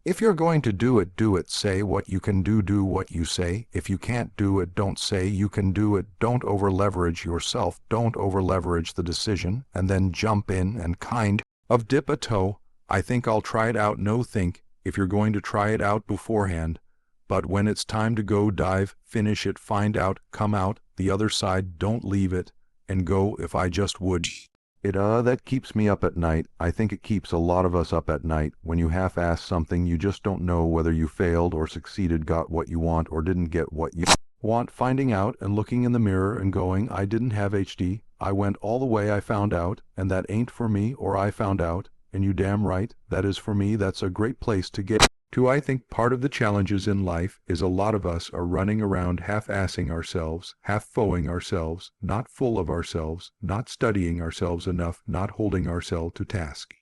If you're going to do it, do it. Say what you can do, do what you say. If you can't do it, don't say you can do it. Don't over-leverage yourself. Don't over-leverage the decision, and then jump in and kind of dip a toe. I think I'll try it out. No, think, if you're going to try it out beforehand. But when it's time to go, dive, finish it, find out, come out the other side. Don't leave it, and go. If I just would. That keeps me up at night. I think it keeps a lot of us up at night. When you half-ass something, you just don't know whether you failed or succeeded, got what you want or didn't get what you want. Finding out and looking in the mirror and going, I didn't have HD. I went all the way. I found out, and that ain't for me. Or I found out, and you damn right, that is for me. That's a great place to get to. I think part of the challenges in life is a lot of us are running around half-assing ourselves, half-foeing ourselves, not full of ourselves, not studying ourselves enough, not holding ourselves to task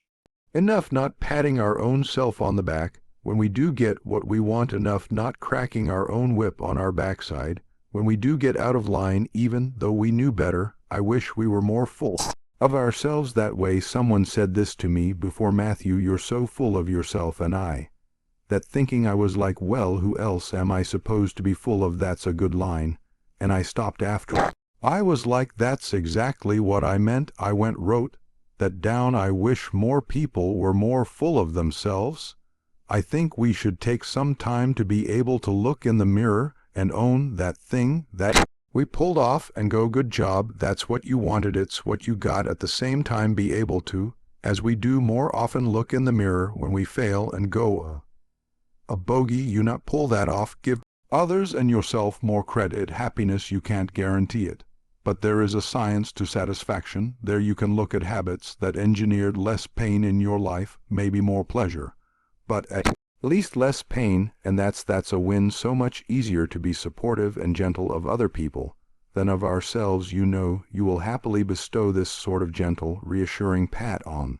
enough, not patting our own self on the back when we do get what we want enough, not cracking our own whip on our backside when we do get out of line, even though we knew better. I wish we were more full of ourselves that way. Someone said this to me before: Matthew, you're so full of yourself. And that thinking I was like, well, who else am I supposed to be full of? That's a good line. And I stopped after I was like, that's exactly what I meant. I wrote that down. I wish more people were more full of themselves. I think we should take some time to be able to look in the mirror and own that thing that we pulled off and go, good job, that's what you wanted, it's what you got. At the same time, be able to, as we do more often, look in the mirror when we fail and go, a bogey, you not pull that off. Give others and yourself more credit. Happiness, you can't guarantee it, but there is a science to satisfaction. There you can look at habits that engineered less pain in your life, maybe more pleasure, but at least less pain, and that's a win. So much easier to be supportive and gentle of other people than of ourselves. You know, you will happily bestow this sort of gentle, reassuring pat on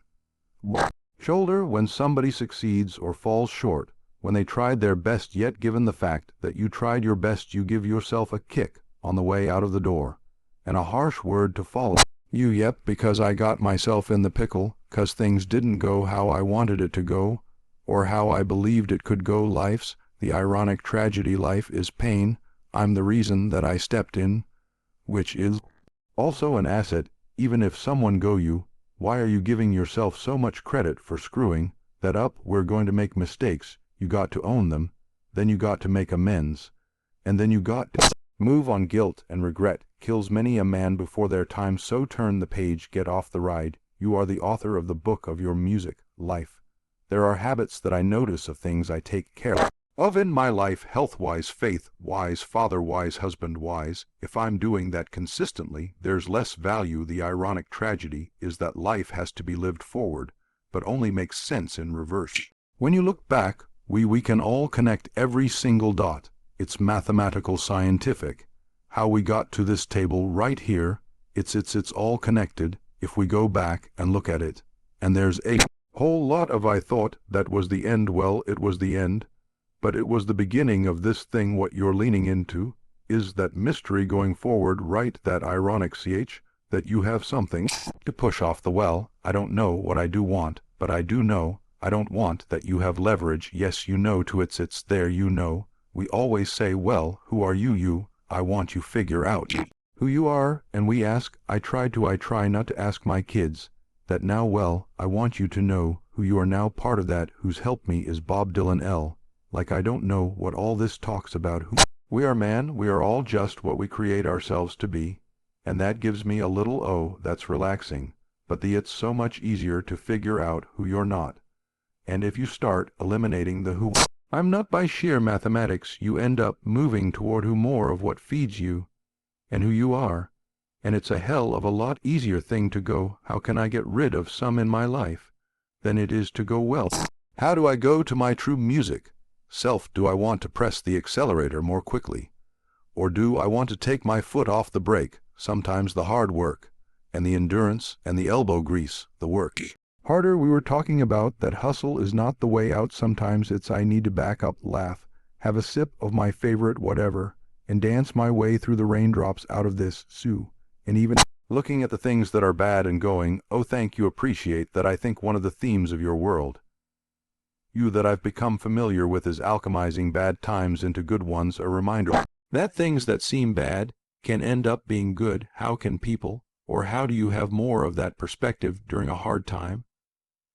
shoulder when somebody succeeds or falls short, when they tried their best. Yet given the fact that you tried your best, you give yourself a kick on the way out of the door and a harsh word to follow you. Yep, because I got myself in the pickle, 'cause things didn't go how I wanted it to go, or how I believed it could go. Life's the ironic tragedy. Life is pain. I'm the reason that I stepped in, which is also an asset. Even if someone go you, why are you giving yourself so much credit for screwing that up? We're going to make mistakes. You got to own them, then you got to make amends, and then you got to move on. Guilt and regret kills many a man before their time, so turn the page, get off the ride. You are the author of the book of your music, life. There are habits that I notice of things I take care of in my life: health-wise, faith-wise, father-wise, husband-wise. If I'm doing that consistently, there's less value. The ironic tragedy is that life has to be lived forward, but only makes sense in reverse. When you look back, we can all connect every single dot. It's mathematical, scientific. How we got to this table right here, it's all connected if we go back and look at it. And there's a whole lot of I thought that was the end. Well, it was the end, but it was the beginning of this thing. What you're leaning into is that mystery going forward, right? That ironic that you have something to push off the well. I don't know what I do want, but I do know I don't want that. You have leverage. Yes, you know to it's there, you know. We always say, well, who are you? I want you figure out who you are. And we ask, I try not to ask my kids that now. Well, I want you to know who you are now. Part of that who's helped me is Bob Dylan. Like I don't know what all this talks about. Who we are, man. We are all just what we create ourselves to be. And that gives me a little, oh, that's relaxing. But it's so much easier to figure out who you're not. And if you start eliminating the who I'm not by sheer mathematics, you end up moving toward who more of what feeds you and who you are. And it's a hell of a lot easier thing to go, how can I get rid of some in my life, than it is to go, well, how do I go to my true music self? Do I want to press the accelerator more quickly? Or do I want to take my foot off the brake? Sometimes the hard work and the endurance and the elbow grease, the work harder. We were talking about that hustle is not the way out. Sometimes it's I need to back up, laugh, have a sip of my favorite whatever, and dance my way through the raindrops out of this, Sue. And even looking at the things that are bad and going, oh thank you, appreciate that. I think one of the themes of your world you that I've become familiar with is alchemizing bad times into good ones, a reminder that things that seem bad can end up being good. How can people, or how do you have more of that perspective during a hard time?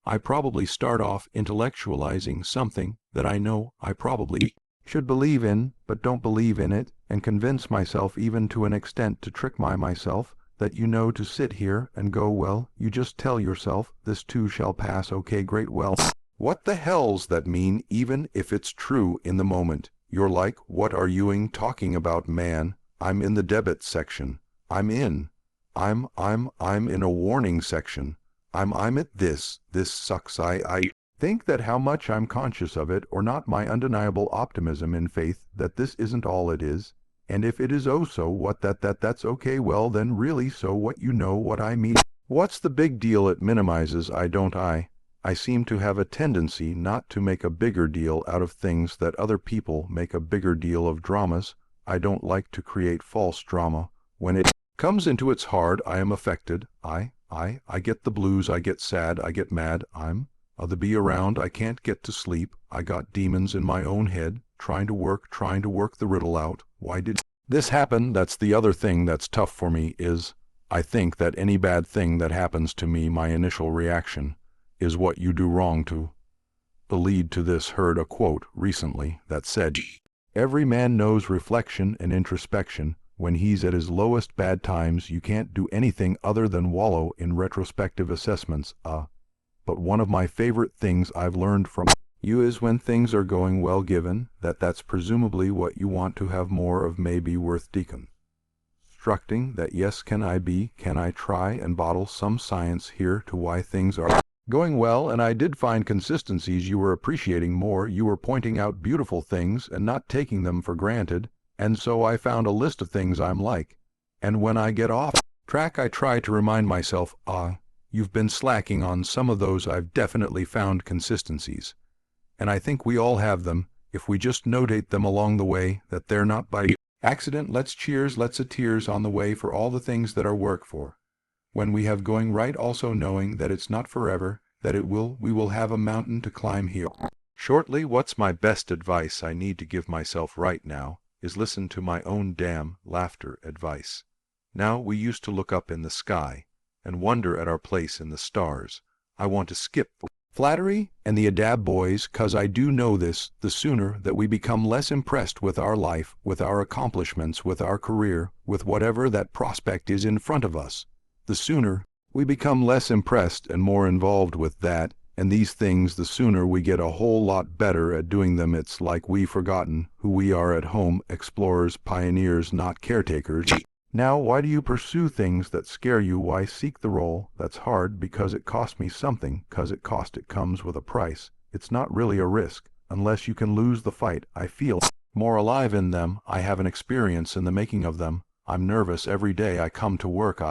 I probably start off intellectualizing something that I know I probably should believe in, but don't believe in it, and convince myself even to an extent to trick myself that to sit here and go, well, you just tell yourself, this too shall pass, okay, great, well, what the hell's that mean, even if it's true in the moment? You're like, what are you talking about, man? I'm in the debit section. I'm in a warning section. I'm at this sucks. I think that how much I'm conscious of it or not, my undeniable optimism in faith that this isn't all it is, and if it is, oh so what, that's okay, well then really so what, what I mean. What's the big deal? It minimizes. I seem to have a tendency not to make a bigger deal out of things that other people make a bigger deal of. Dramas, I don't like to create false drama. When it comes into its hard, I am affected. I get the blues, I get sad, I get mad, I'm the be around, I can't get to sleep, I got demons in my own head, trying to work the riddle out. Why did this happen? That's the other thing that's tough for me is, I think that any bad thing that happens to me, my initial reaction is what you do wrong to. The lead to this heard a quote recently that said, every man knows reflection and introspection. When he's at his lowest bad times, you can't do anything other than wallow in retrospective assessments. But one of my favorite things I've learned from you is when things are going well, given that that's presumably what you want to have more of, may be worth deconstructing that. Yes, can I try and bottle some science here to why things are going well? And I did find consistencies you were appreciating more, you were pointing out beautiful things and not taking them for granted. And so I found a list of things I'm like. And when I get off track, I try to remind myself, you've been slacking on some of those. I've definitely found consistencies. And I think we all have them, if we just notate them along the way, that they're not by accident. Let's a tears on the way for all the things that are work for. When we have going right, also knowing that it's not forever, that we will have a mountain to climb here shortly. What's my best advice I need to give myself right now is listen to my own damn laughter advice. Now, we used to look up in the sky and wonder at our place in the stars. I want to skip flattery and the adab boys, 'cause I do know this, the sooner that we become less impressed with our life, with our accomplishments, with our career, with whatever that prospect is in front of us, the sooner we become less impressed and more involved with that and these things, the sooner we get a whole lot better at doing them. It's like we've forgotten who we are at home, explorers, pioneers, not caretakers. Now, why do you pursue things that scare you? Why seek the role that's hard? Because it cost me something, 'cause it comes with a price. It's not really a risk, unless you can lose the fight. I feel more alive in them. I have an experience in the making of them. I'm nervous every day I come to work.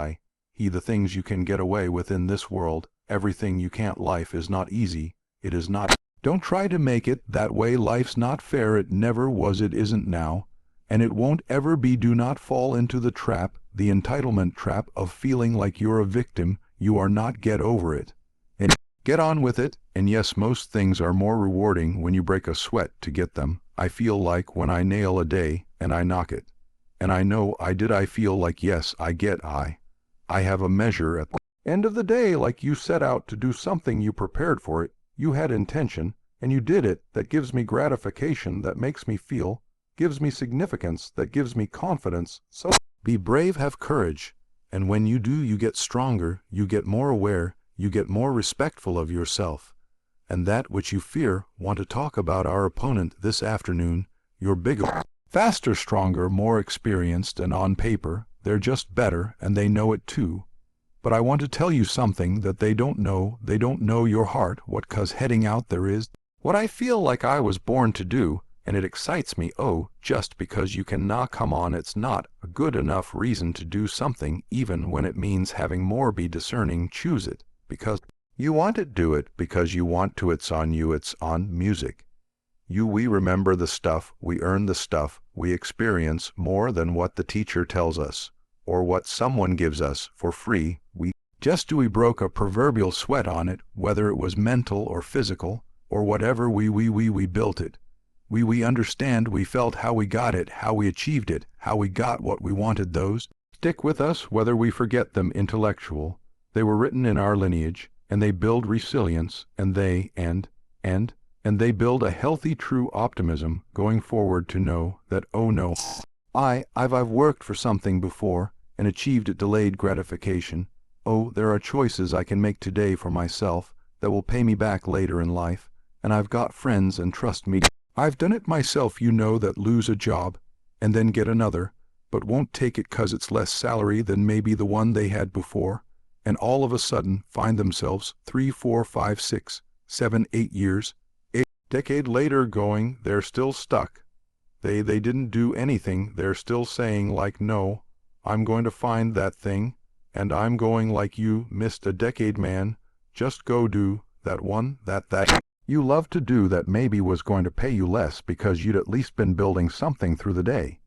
The things you can get away with in this world, everything you can't. Life is not easy. It is not. Don't try to make it that way. Life's not fair. It never was. It isn't now. And it won't ever be. Do not fall into the trap, the entitlement trap of feeling like you're a victim. You are not. Get over it. And get on with it. And yes, most things are more rewarding when you break a sweat to get them. I feel like when I nail a day and I knock it. And I know I did. I feel like, yes, I have a measure at the end of the day, like you set out to do something, you prepared for it, you had intention, and you did it. That gives me gratification, that makes me feel, gives me significance, that gives me confidence. So be brave, have courage, and when you do, you get stronger, you get more aware, you get more respectful of yourself. And that which you fear, want to talk about our opponent this afternoon, you're bigger, faster, stronger, more experienced, and on paper, they're just better, and they know it too. But I want to tell you something that they don't know. They don't know your heart, what 'cause heading out there is what I feel like I was born to do, and it excites me. Oh, just because you can not come on, it's not a good enough reason to do something, even when it means having more. Be discerning, choose it, because you want it, do it, because you want to. It's on you, it's on music. We remember the stuff, we earn the stuff, we experience more than what the teacher tells us, or what someone gives us for free. We broke a proverbial sweat on it, whether it was mental or physical, or whatever we built it. We understand, we felt how we got it, how we achieved it, how we got what we wanted. Those stick with us whether we forget them. Intellectual. They were written in our lineage, and they build resilience, and they they build a healthy, true optimism going forward to know that, oh no, I've worked for something before and achieved it. Delayed gratification. Oh, there are choices I can make today for myself that will pay me back later in life, and I've got friends, and trust me, I've done it myself, that lose a job and then get another, but won't take it 'cause it's less salary than maybe the one they had before, and all of a sudden find themselves 3, 4, 5, 6, 7, 8 years, a decade later going, they're still stuck. They didn't do anything. They're still saying like, no, I'm going to find that thing, and I'm going like you missed a decade, man. Just go do that one, that you love to do that maybe was going to pay you less because you'd at least been building something through the day.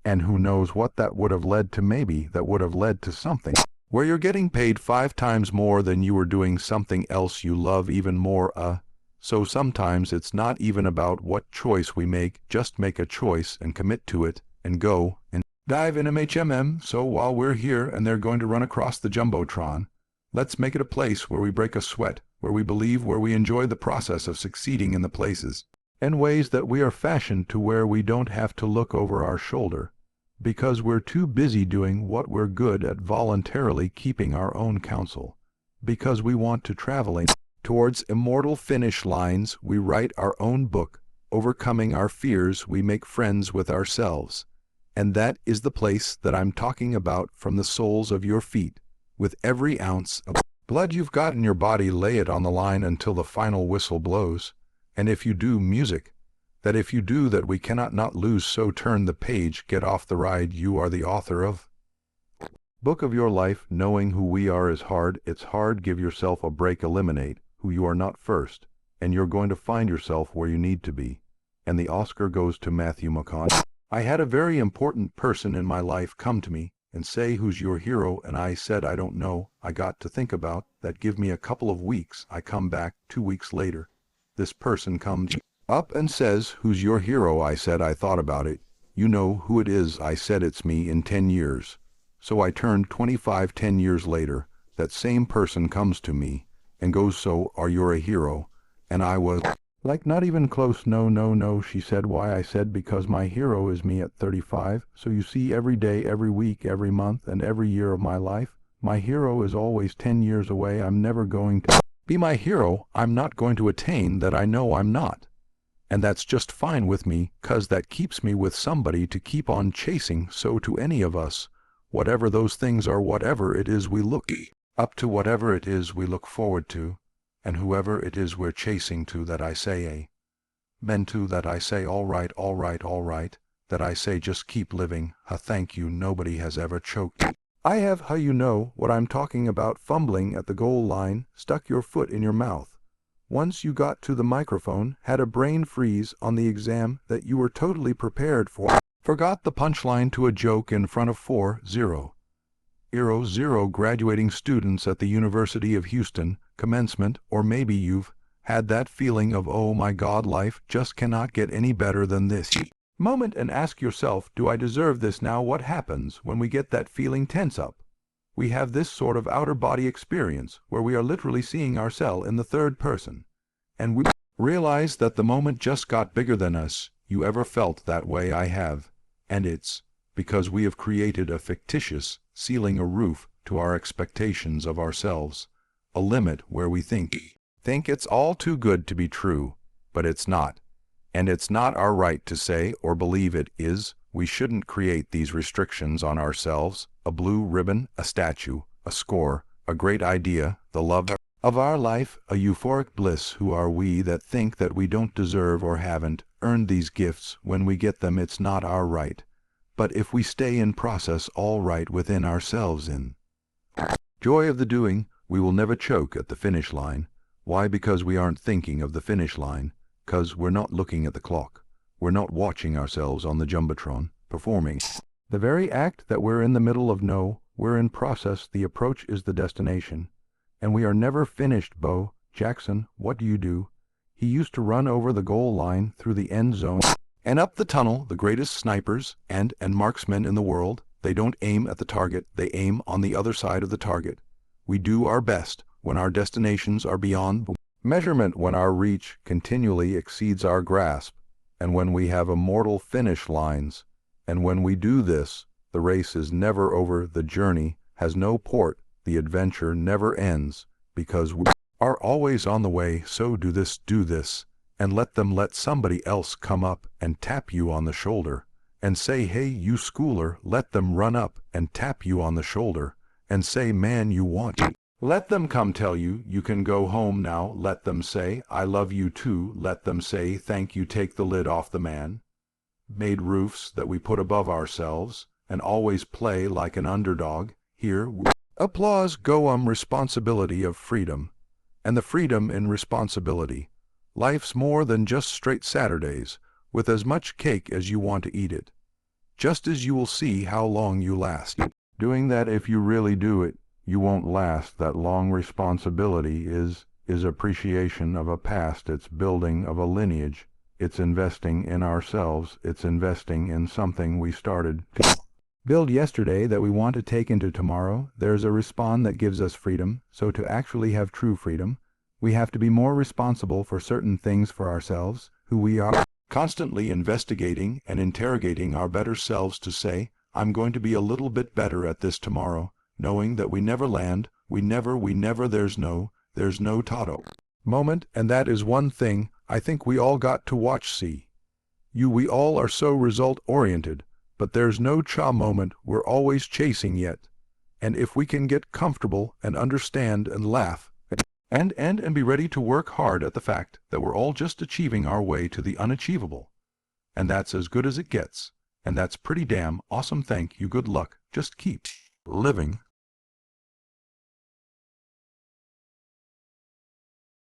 And who knows what that would have led to. Maybe that would have led to something where you're getting paid 5 times more than you were doing something else you love even more. So sometimes it's not even about what choice we make. Just make a choice and commit to it and go and dive in MHMM. So while we're here and they're going to run across the Jumbotron, let's make it a place where we break a sweat, where we believe, where we enjoy the process of succeeding in the places and ways that we are fashioned to, where we don't have to look over our shoulder because we're too busy doing what we're good at, voluntarily keeping our own counsel, because we want to traveling towards immortal finish lines. We write our own book, overcoming our fears. We make friends with ourselves, and that is the place that I'm talking about. From the soles of your feet, with every ounce of blood you've got in your body, lay it on the line until the final whistle blows. And if you do music, that if you do that we cannot not lose, so turn the page, get off the ride. You are the author of book of your life. Knowing who we are is hard. It's hard. Give yourself a break. Eliminate who you are not first, and you're going to find yourself where you need to be. And the Oscar goes to Matthew McConaughey. I had a very important person in my life come to me and say, who's your hero? And I said, I don't know. I got to think about that. Give me a couple of weeks. I come back 2 weeks later. This person comes up and says, who's your hero? I said, I thought about it. You know who it is? I said, it's me. In 10 years. So I turned 25. 10 years later, that same person comes to me and goes, so are you a hero? And I was like, not even close. No, she said. Why? I said, because my hero is me at 35. So you see, every day, every week, every month, and every year of my life, my hero is always 10 years away. I'm never going to be my hero. I'm not going to attain that. I know I'm not. And that's just fine with me, 'cause that keeps me with somebody to keep on chasing. So to any of us, whatever those things are, whatever it is we look up to, whatever it is we look forward to, and whoever it is we're chasing to, that I say amen to, that I say all right, that I say just keep living. Thank you. Nobody has ever choked. I have. You know what I'm talking about. Fumbling at the goal line, stuck your foot in your mouth. Once you got to the microphone, had a brain freeze on the exam that you were totally prepared for. Forgot the punchline to a joke in front of 4,000 graduating students at the University of Houston, commencement. Or maybe you've had that feeling of, oh my God, life just cannot get any better than this moment, and ask yourself, do I deserve this now? What happens when we get that feeling? Tense up. We have this sort of outer body experience where we are literally seeing ourselves in the third person, and we realize that the moment just got bigger than us. You ever felt that way? I have. And it's because we have created a fictitious ceiling, a roof to our expectations of ourselves, a limit where we think it's all too good to be true, but it's not. And it's not our right to say or believe it is. We shouldn't create these restrictions on ourselves. A blue ribbon, a statue, a score, a great idea, the love of our life, a euphoric bliss. Who are we that think that we don't deserve or haven't earned these gifts? When we get them, it's not our right. But if we stay in process, all right within ourselves, in joy of the doing, we will never choke at the finish line. Why? Because we aren't thinking of the finish line. 'Cause we're not looking at the clock. We're not watching ourselves on the Jumbotron, performing the very act that we're in the middle of. No, we're in process. The approach is the destination. And we are never finished. Bo Jackson, what do you do? He used to run over the goal line through the end zone and up the tunnel. The greatest snipers and marksmen in the world, they don't aim at the target, they aim on the other side of the target. We do our best when our destinations are beyond measurement, when our reach continually exceeds our grasp, and when we have immortal finish lines. And when we do this, the race is never over, the journey has no port, the adventure never ends, because we are always on the way. So do this, and let somebody else come up and tap you on the shoulder and say, hey, you schooler. Let them run up and tap you on the shoulder and say, man, you want it. Let them come tell you, you can go home now. Let them say, I love you too. Let them say, thank you. Take the lid off the man-made roofs that we put above ourselves, and always play like an underdog. Here, applause go responsibility of freedom, and the freedom in responsibility. Life's more than just straight Saturdays, with as much cake as you want to eat it. Just as you will see how long you last. Doing that, if you really do it, you won't last that long. Responsibility is appreciation of a past, it's building of a lineage, it's investing in ourselves, it's investing in something we started to build yesterday that we want to take into tomorrow. There's a response that gives us freedom, so to actually have true freedom, we have to be more responsible for certain things for ourselves, who we are, constantly investigating and interrogating our better selves to say, I'm going to be a little bit better at this tomorrow, knowing that we never land, we never, there's no Tato moment. And that is one thing I think we all got to watch. We all are so result-oriented, but there's no cha moment we're always chasing yet. And if we can get comfortable and understand and laugh, and be ready to work hard at the fact that we're all just achieving our way to the unachievable. And that's as good as it gets. And that's pretty damn awesome. Thank you. Good luck. Just keep living.